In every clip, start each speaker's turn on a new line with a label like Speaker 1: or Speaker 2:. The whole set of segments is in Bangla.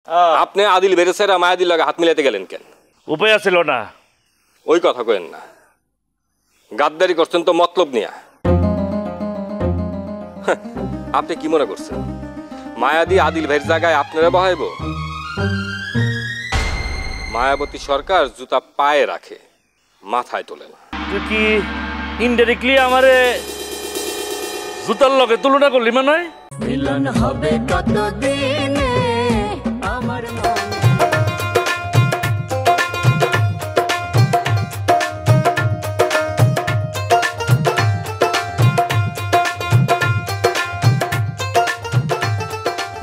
Speaker 1: আপনি আদিল বেরেছেরা মায়াদির লাগে হাত মিলাইতে গেলেন কেন?
Speaker 2: উপায় ছিল না।
Speaker 1: ওই কথা কইেন না, গাদ্দারি করছেন তো মতলব নিয়া। আপনি কি মনে করছেন মায়াদি আদিল ভাইয়ের জায়গায় আপনারা বহাইব? মায়াবতী সরকার জুতা পায়ে রাখে, মাথায় তোলে না।
Speaker 2: তুই কি ইনডাইরেক্টলি আমারে জুতার লগে তুলনা করলি মানে? মিলন হবে কতদিনে আমার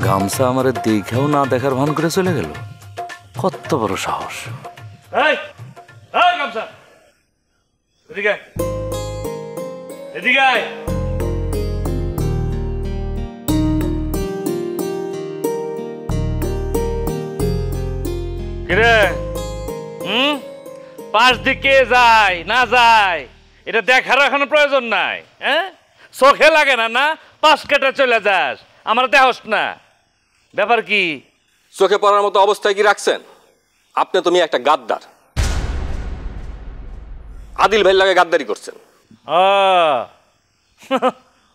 Speaker 3: গামছা আমারে দেখেও না দেখার ভান করে চলে গেল। কত বড় সাহস!
Speaker 2: এই এই গামছা এদিকে এদিকে আয়। কিরে পাশ দিকে যায় না যায় এটা দেখার এখন প্রয়োজন নাই। হ্যাঁ, চোখে লাগে না না পাশ কেটে চলে যাস, আমার দেহস না। ব্যাপার কি?
Speaker 1: চোখে পড়ার মতো অবস্থায় কি রাখছেন? আপনি তুমি একটা গাদ্দার, আদিল ভাইয়ের লাগে গাদ্দারি করছেন।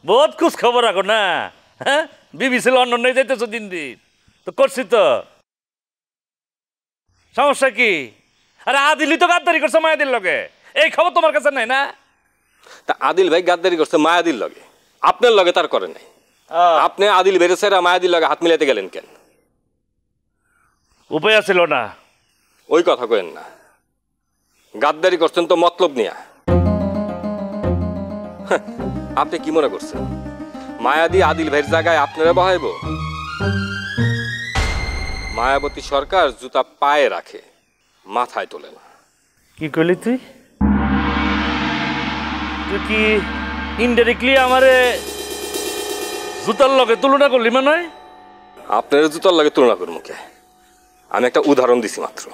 Speaker 2: বহুত খোঁজ খবর রাখো না। হ্যাঁ, বিবিসি লন্ডনে যাইতেছো দিন দিন তো করছি তো। সমস্যা কি? আরে আদিলই তো গাদ্দারি করছে মায়াদির লগে, এই খবর তোমার কাছে নাই না?
Speaker 1: তা আদিল ভাই গাদ্দারি করছে মায়াদির লগে, আপনার লগে তার করে নাই। আপনি আদিল বেরেছেরা মায়াদির লগে হাত মিলাইতে গেলেন কেন?
Speaker 2: উপায় ছিল না।
Speaker 1: ওই কথা কইেন না, গাদ্দারি করছেন তো মতলব নিয়া। আপনি কি মনে করছেন মায়াদি আদিল ভাইয়ের জায়গায় আপনারা বহাইব? মায়াবতী সরকার জুতা পায়ে রাখে, মাথায় তোলে না।
Speaker 2: কি করলি তুই? তুই কি ইনডাইরেক্টলি আমারে জুতার লগে তুলনা করলি মানে?
Speaker 1: আপনার জুতার লগে তুলনা করুন মুখে? আমি একটা উদাহরণ দিছি মাত্র।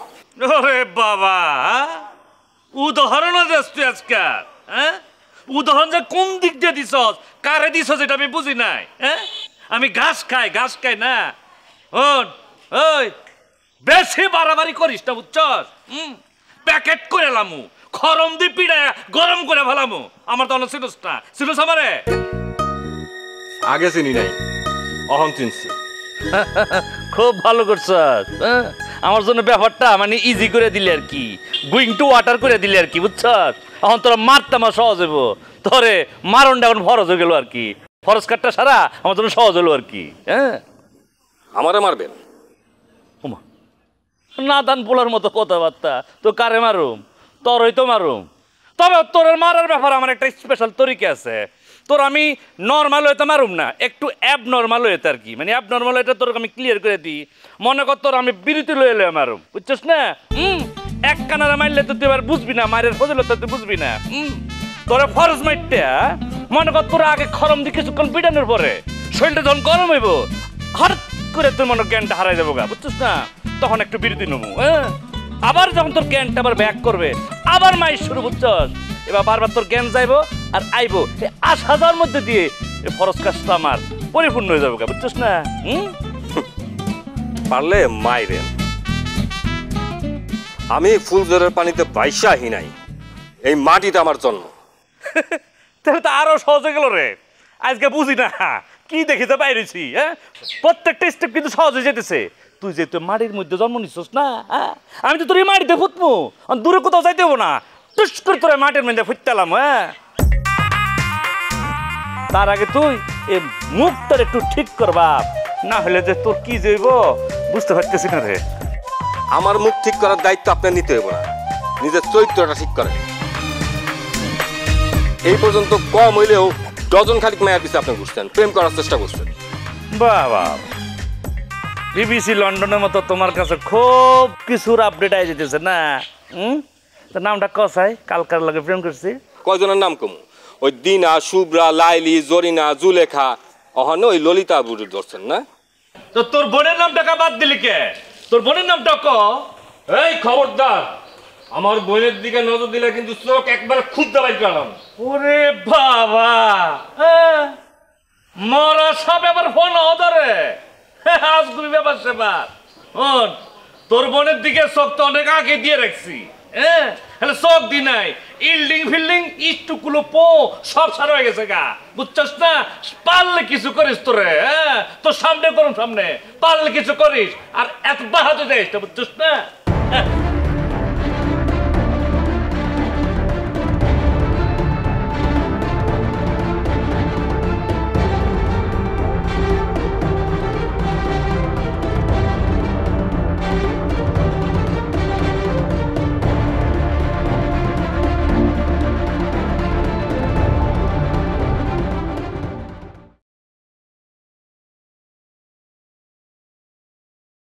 Speaker 2: ওরে বাবা, উদাহরণ দিস তুই আজকাল? হ্যাঁ, উদাহরণ যে কোন দিক দিয়ে দিস, কারে দিস এটা আমি বুঝি নাই। হ্যাঁ, আমি ঘাস খাই না। ওই বেশি বাড়াবাড়ি করিস না, বুঝছস? প্যাকেট করে এলামু, খরম দি পিড়ায় গরম করে ফেলামু। আমার তো অনেক চিনুস না, চিনুস আমারে?
Speaker 1: আগে চিনি নাই, অহম চিনছি।
Speaker 2: খুব ভালো করছস। আমার জন্য ব্যাপারটা মানে ইজি করে দিলে আর কি, গোয়িং টু ওয়াটার করে দিলে আর কি, বুঝছস? এখন তোরা মারতে আমার সহজ হইব, তোরে মারণটা এখন ফরজ হয়ে গেল আর কি। ফরজ কাটটা সারা আমার জন্য সহজ হলো আর কি। হ্যাঁ,
Speaker 1: আমারে মারবেন?
Speaker 2: না দান পোলার মতো কথাবার্তা। তো কারে মারুম? তোরই তো মারুম। তবে তোর মারার ব্যাপারে আমার একটা স্পেশাল তরিকা আছে। তোর আমি নর্মাল হইতে মারুম না, একটু অ্যাবনর্মাল হইতে আর কি। মানে অ্যাবনর্মাল হইতে তোর আমি ক্লিয়ার করে দিই। মনে কর তোর আমি বিরতি লয়ে লয়ে মারুম, বুঝছিস না? এক কানারে মারলে তো তুই এবার বুঝবি না, মায়ের ফজিলত তুই বুঝবি না। তোর ফরজ মাইটটা মনে কর তোর আগে খরম দিয়ে কিছুক্ষণ পিটানোর পরে শরীরটা যখন গরম হইব, হঠাৎ করে তোর মনে জ্ঞানটা হারাই যাবো গা, বুঝছিস না? তখন একটু বিরতি নেবো। হ্যাঁ, আবার যখন তোর জ্ঞানটা আবার ব্যাক করবে, আবার মাইর শুরু, বুঝছস? এবার বারবার তোর জ্ঞান যাইবো আর আইবো, এই ৮,০০০ মধ্যে দিয়ে এই ফরজ কাজটা আমার পরিপূর্ণ হয়ে যাবে, বুঝছস না?
Speaker 1: পারলে মাইরেন, আমি ফুলজোরের পানিতে বাইশাহি নাই, এই মাটিতে আমার জন্ম।
Speaker 2: তাহলে তো আরো সহজ হয়ে গেল রে। আজকে বুঝি না কি দেখিতে বাইরেছি। হ্যাঁ, প্রত্যেকটা স্টেপ কিন্তু সহজ হয়ে যেতেছে। তুই যে তুই মাটির মধ্যে জন্ম নিচ্ছিস না, হ্যাঁ, আমি তো তোর এই মাটিতে ফুটবো, দূরে কোথাও যাইতে হবো না, টুস করে তোর মাটির মধ্যে ফুটতালাম। হ্যাঁ, তার আগে তুই এই মুখটার একটু ঠিক করবা, না হলে যে তোর কি যাইব বুঝতে পারতেছি না রে।
Speaker 1: আমার মুখ ঠিক করার দায়িত্ব আপনার নিতে হইব না, নিজের চরিত্রটা ঠিক করেন। এই পর্যন্ত কম হইলেও ডজন খানিক মায়ের পিছিয়ে আপনি ঘুরছেন, প্রেম করার চেষ্টা করছেন।
Speaker 2: বাবা, বিবিসি লন্ডনের মতো তোমার কাছে খুব কিছুর আপডেট আই যেতেছে না? তোর নামটা কসাই, কালকার লগে প্রেম করছি।
Speaker 1: কয়জনের নাম কমু? ওই দিনা, শুভ্রা, লাইলি, জরিনা, জুলেখা, অহনে ওই ললিতা বুড়ি ধরছেন না?
Speaker 2: তো তোর বোনের নামটা বাদ দিলি কে? তোর বোনের নামটা ক। এই খবরদার, আমার বোনের দিকে নজর দিলে কিন্তু চোখ একবার খুদ্দা বাইর করলাম। ওরে বাবা, মরা সব এবার ফোন ধরে আজগুবি ব্যাপার সেবার। শোন, তোর বোনের দিকে চোখ তো অনেক আগে দিয়ে রাখছি, হ্যাঁ, হলে চোখ দি নাই, ইল্ডিং ফিল্ডিং ইস্টুকুলো পো সব সারা হয়ে গেছে গা, বুঝছস না? পারলে কিছু করিস তোরে, হ্যাঁ, তোর সামনে করুন, সামনে পারলে কিছু করিস, আর এত বাহাদুর দেয় বুঝছস না?